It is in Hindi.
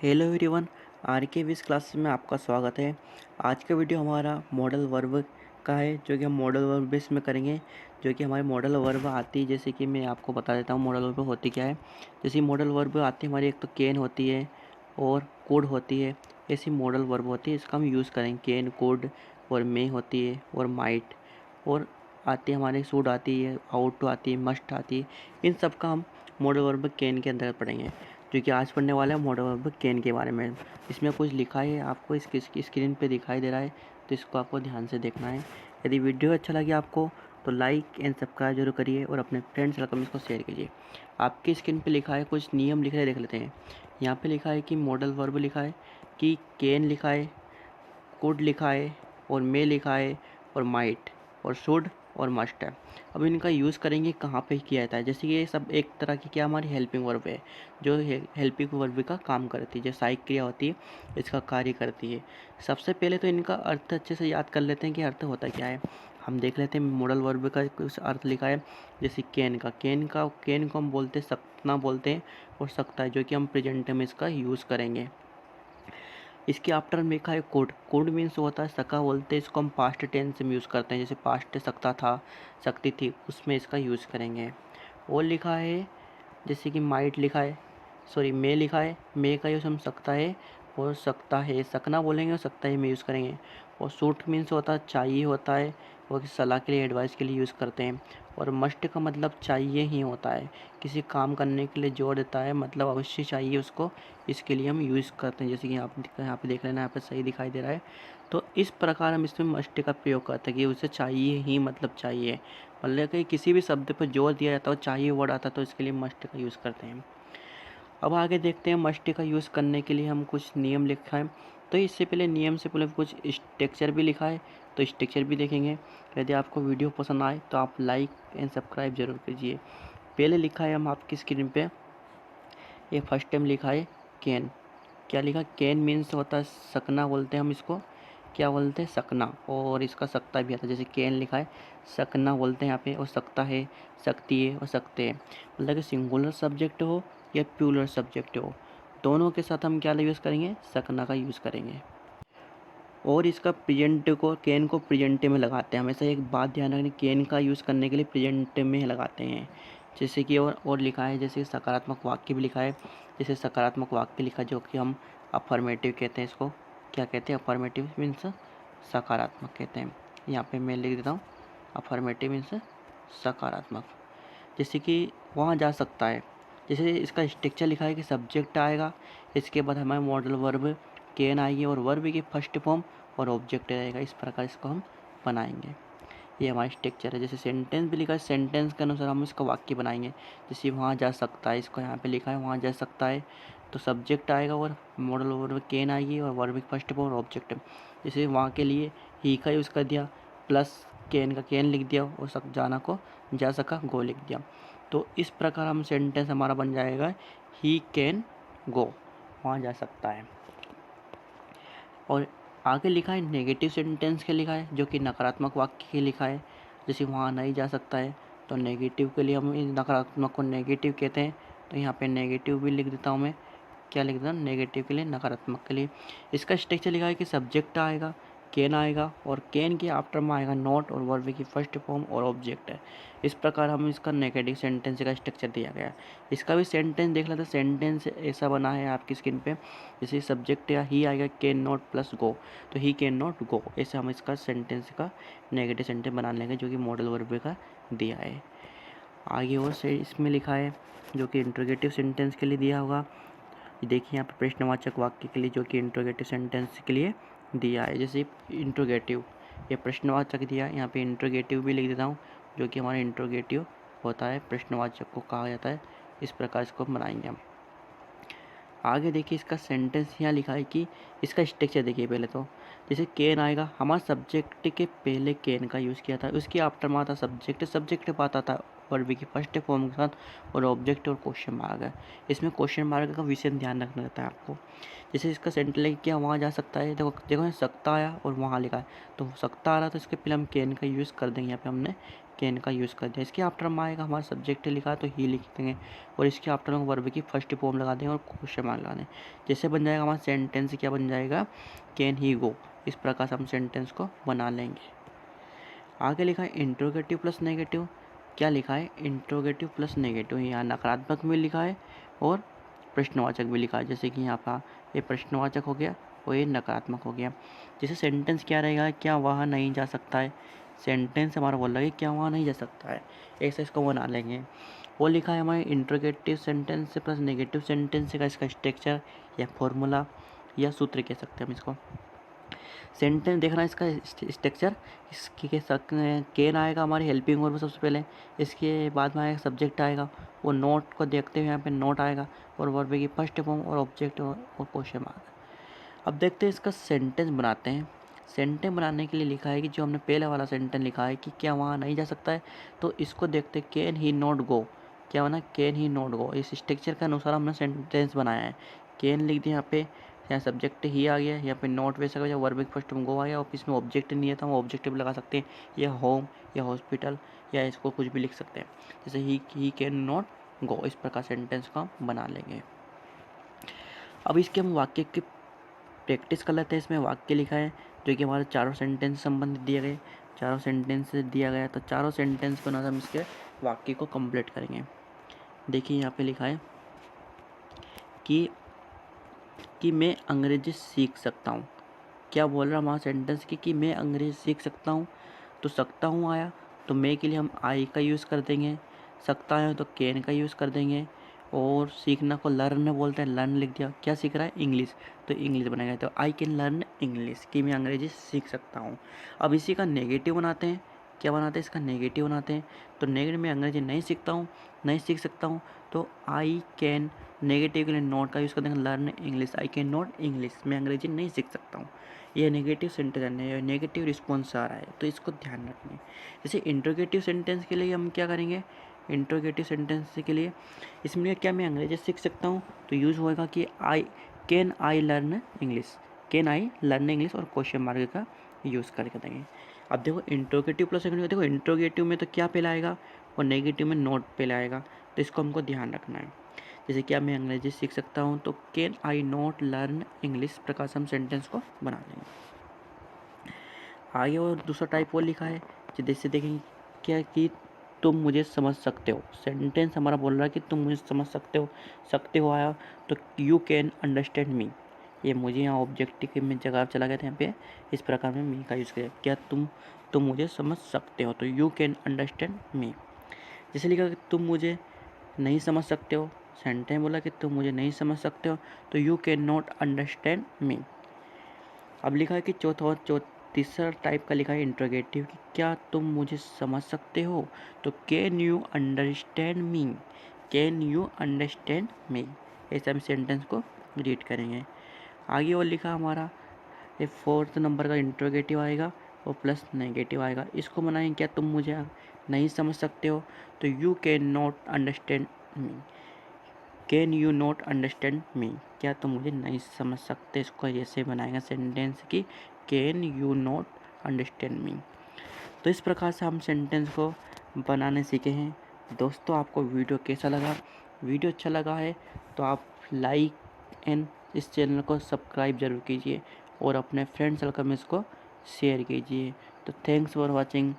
Hello everyone. आर के विस क्लासेस में आपका स्वागत है। आज का वीडियो हमारा मॉडल वर्ब का है, जो कि हम मॉडल वर्ब बेस में करेंगे। जो कि हमारी मॉडल वर्ब आती है, जैसे कि मैं आपको बता देता हूँ मॉडल वर्ब होती क्या है। जैसे मॉडल वर्ब आती है हमारी, एक तो कैन होती है और कोड होती है। ऐसी मॉडल वर्ब होती है, इसका हम यूज़ करेंगे। कैन, कोड और मे होती है और माइट और आती है हमारे सूड आती है, आउट टू आती है, मस्ट आती है। इन सब का हम मॉडल वर्ब कैन के अंदर पढ़ेंगे। जो कि आज पढ़ने वाला है मॉडल वर्ब कैन के बारे में। इसमें कुछ लिखा है, आपको इसकी स्क्रीन पे दिखाई दे रहा है, तो इसको आपको ध्यान से देखना है। यदि वीडियो अच्छा लगे आपको तो लाइक एंड सब्सक्राइब जरूर करिए और अपने फ्रेंड्स सर्कल में इसको शेयर कीजिए। आपकी स्क्रीन पे लिखा है, कुछ नियम लिखे देख लेते हैं। यहाँ पे लिखा है कि मॉडल वर्ब लिखा है, कि कैन लिखा है, कुड लिखा है और मे लिखा है और माइट और शुड और मस्ट है। अब इनका यूज़ करेंगे कहाँ पे किया जाता है। जैसे कि ये सब एक तरह की क्या हमारी हेल्पिंग वर्ब है, जो हेल्पिंग वर्ब का काम करती है, जो सहायक क्रिया होती है इसका कार्य करती है। सबसे पहले तो इनका अर्थ अच्छे से याद कर लेते हैं कि अर्थ होता क्या है। हम देख लेते हैं मॉडल वर्ब का कुछ अर्थ लिखा है। जैसे कैन को हम बोलते हैं सकना बोलते हैं, और सकता है जो कि हम प्रेजेंट में इसका यूज़ करेंगे। इसके आफ्टर में लिखा है कोड। कोड मीन्स होता है सका बोलते हैं, इसको हम पास्ट टेंस में यूज़ करते हैं। जैसे पास्ट सकता था, सकती थी, उसमें इसका यूज़ करेंगे। और लिखा है जैसे कि माइट लिखा है, सॉरी मे लिखा है, मे का यूज़ हम सकता है और सकता है सकना बोलेंगे और सकता है में यूज़ करेंगे। और सूट मीन्स होता है चाहिए होता है, वो सलाह के लिए एडवाइस के लिए यूज़ करते हैं। और मस्ट का मतलब चाहिए ही होता है, किसी काम करने के लिए जोर देता है, मतलब अवश्य चाहिए उसको, इसके लिए हम यूज़ करते हैं। जैसे कि यहाँ पे देख लेना, यहाँ पे सही दिखाई दे रहा है। तो इस प्रकार हम इसमें मस्ट का प्रयोग करते हैं कि उसे चाहिए ही मतलब चाहिए, मतलब कि किसी भी शब्द पर जोर दिया जाता है, चाहिए वर्ड आता है, तो इसके लिए मस्ट का यूज़ करते हैं। अब आगे देखते हैं मस्ट का यूज़ करने के लिए हम कुछ नियम लिखा है। तो इससे पहले नियम से पहले कुछ स्ट्रक्चर भी लिखा है, तो स्ट्रक्चर भी देखेंगे। यदि आपको वीडियो पसंद आए तो आप लाइक एंड सब्सक्राइब जरूर कीजिए। पहले लिखा है हम आपकी स्क्रीन पे, ये फर्स्ट टाइम लिखा है कैन। क्या लिखा, कैन मीन्स होता है सकना बोलते हैं हम इसको, क्या बोलते हैं सकना, और इसका सकता भी आता है। जैसे कैन लिखा है, सकना बोलते हैं यहाँ पे, और सकता है, सकती है और सकते हैं। मतलब कि सिंगुलर सब्जेक्ट हो या प्लूरल सब्जेक्ट हो, दोनों के साथ हम क्या यूज़ करेंगे, सकना का यूज़ करेंगे। और इसका प्रेजेंट को, कैन को प्रेजेंट में लगाते हैं हमेशा। एक बात ध्यान रखनी, कैन का यूज़ करने के लिए प्रेजेंट में लगाते हैं। जैसे कि और लिखा है, जैसे सकारात्मक वाक्य भी लिखा है। जैसे सकारात्मक वाक्य लिखा जो कि हम अफर्मेटिव कहते हैं, इसको क्या कहते हैं, अफर्मेटिव मीन्स सकारात्मक कहते हैं। यहाँ पे मैं लिख देता हूँ, अफर्मेटिव मीन्स सकारात्मक। जैसे कि वहाँ जा सकता है, जैसे इसका स्ट्रक्चर लिखा है कि सब्जेक्ट आएगा, इसके बाद हमारे मॉडल वर्ब कैन आएगी और वर्ब की फर्स्ट फॉर्म और ऑब्जेक्ट रहेगा। इस प्रकार इसको हम बनाएंगे। ये हमारा स्ट्रक्चर है। जैसे सेंटेंस भी लिखा है, सेंटेंस के अनुसार हम इसका वाक्य बनाएंगे। जैसे वहाँ जा सकता है, इसको यहाँ पे लिखा है वहाँ जा सकता है, तो सब्जेक्ट आएगा और मॉडल वर्ब कैन आएगी और वर्ब की फर्स्ट फॉर्म और ऑब्जेक्ट। जैसे वहाँ के लिए ही का यूज़ कर दिया, प्लस कैन का कैन लिख दिया, और जाना को जा सका गो लिख दिया। तो इस प्रकार हम सेंटेंस हमारा बन जाएगा, ही कैन गो, वहाँ जा सकता है। और आगे लिखा है नेगेटिव सेंटेंस के लिखा है, जो कि नकारात्मक वाक्य के लिखा है। जैसे वहाँ नहीं जा सकता है, तो नेगेटिव के लिए हम इस नकारात्मक को नेगेटिव कहते हैं। तो यहाँ पे नेगेटिव भी लिख देता हूँ मैं, क्या लिख देता हूँ, नेगेटिव के लिए, नकारात्मक के लिए। इसका स्ट्रक्चर लिखा है कि सब्जेक्ट आएगा, कैन आएगा, और कैन के आफ्टर में आएगा नॉट, और वर्ब की फर्स्ट फॉर्म और ऑब्जेक्ट है। इस प्रकार हम इसका नेगेटिव सेंटेंस का स्ट्रक्चर दिया गया है। इसका भी सेंटेंस देख लेते हैं। सेंटेंस ऐसा बना है आपकी स्क्रीन पे, जैसे सब्जेक्ट या ही आएगा, कैन नॉट प्लस गो, तो ही कैन नॉट गो। ऐसे हम इसका सेंटेंस का नेगेटिव सेंटेंस बना लेंगे, जो कि मॉडल वर्ब का दिया है। आगे और से इसमें लिखा है, जो कि इंट्रोगेटिव सेंटेंस के लिए दिया होगा। देखिए यहाँ पर प्रश्नवाचक वाक्य के लिए, जो कि इंट्रोगेटिव सेंटेंस के लिए दिया है। जैसे इंट्रोगेटिव, ये प्रश्नवाचक दिया, यहाँ पे इंट्रोगेटिव भी लिख देता हूँ, जो कि हमारा इंट्रोगेटिव होता है, प्रश्नवाचक को कहा जाता है। इस प्रकार इसको बनाएंगे हम। आगे देखिए इसका सेंटेंस यहाँ लिखा है कि इसका स्ट्रक्चर देखिए। पहले तो जैसे कैन आएगा, हमारा सब्जेक्ट के पहले कैन का यूज़ किया था, उसके आफ्टर में आता सब्जेक्ट, सब्जेक्ट पाता था वर्ब की फर्स्ट फॉर्म के साथ, और ऑब्जेक्ट और क्वेश्चन मार्क है। इसमें क्वेश्चन मार्क का विशेष ध्यान रखना रहता है आपको। जैसे इसका सेंटेंस लिख क्या, वहाँ जा सकता है, देखो देखो सकता आया और वहाँ लिखा है, तो सकता आ रहा, तो इसके पहले हम कैन का यूज़ कर देंगे। यहाँ पे हमने कैन का यूज़ कर दिया। इसके आफ्टर में आएगा हमारा सब्जेक्ट लिखा तो ही लिख देंगे और इसके आफ्टर में वर्ब की फर्स्ट फॉर्म लगा देंगे और क्वेश्चन मार्क लगा देंगे। जैसे बन जाएगा हमारा सेंटेंस, क्या बन जाएगा, कैन ही गो। इस प्रकार से हम सेंटेंस को बना लेंगे। आगे लिखा है इंट्रोगेटिव प्लस नेगेटिव। क्या लिखा है, इंट्रोगेटिव प्लस नेगेटिव। यहाँ नकारात्मक भी लिखा है और प्रश्नवाचक भी लिखा है। जैसे कि यहाँ पर ये प्रश्नवाचक हो गया और ये नकारात्मक हो गया। जैसे सेंटेंस क्या रहेगा, क्या वहाँ नहीं जा सकता है। सेंटेंस हमारा बोल रहा है क्या वहाँ नहीं जा सकता है, ऐसा इसको बना लेंगे। वो लिखा है हमारे interrogative sentence plus negative sentence का इसका स्ट्रक्चर या फॉर्मूला या सूत्र कह सकते हैं हम इसको। सेंटेंस देखना इसका स्ट्रक्चर, इसके केन आएगा हमारी हेल्पिंग वर्ब सबसे पहले, इसके बाद में आएगा सब्जेक्ट आएगा, वो नोट को देखते हुए यहाँ पे नोट आएगा और वर्ब की फर्स्ट फॉर्म और ऑब्जेक्ट और क्वेश्चन मार्क। अब देखते हैं इसका सेंटेंस बनाते हैं। सेंटेंस बनाने के लिए लिखा है कि जो हमने पहले वाला सेंटेंस लिखा है कि क्या वहाँ नहीं जा सकता है, तो इसको देखते हैं कैन ही नॉट गो। क्या बना, कैन ही नॉट गो। इस स्ट्रक्चर के अनुसार हमने सेंटेंस बनाया है। कैन लिख दिया यहाँ पे, यहाँ सब्जेक्ट ही आ गया, यहाँ पे नॉट वैसा हो गया, वर्ब फर्स्ट में गो आ गया और इसमें ऑब्जेक्ट नहीं है तो हम ऑब्जेक्ट भी लगा सकते हैं, या होम या हॉस्पिटल या इसको कुछ भी लिख सकते हैं। जैसे ही कैन नॉट गो, इस प्रकार सेंटेंस को हम बना लेंगे। अब इसके हम वाक्य की प्रैक्टिस कर लेते हैं। इसमें वाक्य लिखा है जो कि हमारे चारों सेंटेंस संबंधित दिए गए, चारों सेंटेंस दिया गया, तो चारों सेंटेंस को ना हम इसके वाक्य को कंप्लीट करेंगे। देखिए यहाँ पे लिखा है कि मैं अंग्रेजी सीख सकता हूँ। क्या बोल रहा हमारा सेंटेंस कि मैं अंग्रेजी सीख सकता हूँ। तो सकता हूँ आया तो मैं के लिए हम आई का यूज़ कर देंगे, सकता है तो कैन का यूज़ कर देंगे, और सीखना को लर्न बोलते हैं, लर्न लिख दिया। क्या सीख रहा है, इंग्लिश, तो इंग्लिश बनेगा। तो आई कैन लर्न इंग्लिश, कि मैं अंग्रेजी सीख सकता हूँ। अब इसी का नेगेटिव बनाते हैं। क्या बनाते हैं, इसका नेगेटिव बनाते हैं। तो नेगेटिव में अंग्रेजी नहीं सीखता हूँ, नहीं सीख सकता हूँ, तो आई कैन, नेगेटिव के लिए नॉट का यूज़ कर देंगे, learn English. I can not English, मैं अंग्रेजी नहीं सीख सकता हूँ। ये नेगेटिव सेंटेंस है, नेगेटिव रिस्पॉन्स आ रहा है, तो इसको ध्यान रखना है। जैसे इंट्रोगेटिव सेंटेंस के लिए हम क्या करेंगे, इंट्रोगेटिव सेंटेंस के लिए इसमें क्या मैं अंग्रेजी सीख सकता हूँ, तो यूज़ होएगा कि I learn English, can I learn English और क्वेश्चन मार्क का यूज़ करके देंगे। अब देखो इंट्रोगेटिव प्लस नेगेटिव, देखो इंट्रोगेटिव में तो क्या पहले आएगा और नेगेटिव में नोट पहले आएगा, तो इसको हमको ध्यान रखना है। जैसे क्या मैं अंग्रेजी सीख सकता हूँ, तो can I not learn English, प्रकार से हम सेंटेंस को बना लेंगे। आगे और दूसरा टाइप और लिखा है, जैसे देखेंगे क्या कि तुम मुझे समझ सकते हो। सेंटेंस हमारा बोल रहा है कि तुम मुझे समझ सकते हो आया, तो यू कैन अंडरस्टैंड मी। ये मुझे यहाँ ऑब्जेक्टिव में जगह चला गया था, यहाँ पे इस प्रकार में मी का यूज़ किया। क्या तुम मुझे समझ सकते हो, तो यू कैन अंडरस्टैंड मी। जैसे लिखा कि तुम मुझे नहीं समझ सकते हो, सेंटेंस बोला कि तुम मुझे नहीं समझ सकते हो, तो you can not understand me. अब लिखा है कि तीसरा टाइप का लिखा है इंट्रोगेटिव, कि क्या तुम मुझे समझ सकते हो, तो can you understand me, can you understand me. ऐसे हम सेंटेंस को रीड करेंगे। आगे और लिखा हमारा ये फोर्थ नंबर का इंट्रोगेटिव आएगा और प्लस नेगेटिव आएगा। इसको बनाएंगे, क्या तुम मुझे नहीं समझ सकते हो, तो you can not understand me, can you not understand me, क्या तुम मुझे नहीं समझ सकते। इसको ऐसे बनाएगा सेंटेंस की, can you not understand me. तो इस प्रकार से हम सेंटेंस को बनाने सीखे हैं। दोस्तों आपको वीडियो कैसा लगा, वीडियो अच्छा लगा है तो आप लाइक एंड इस चैनल को सब्सक्राइब जरूर कीजिए और अपने फ्रेंड सर्कल में इसको शेयर कीजिए। तो थैंक्स फॉर वॉचिंग।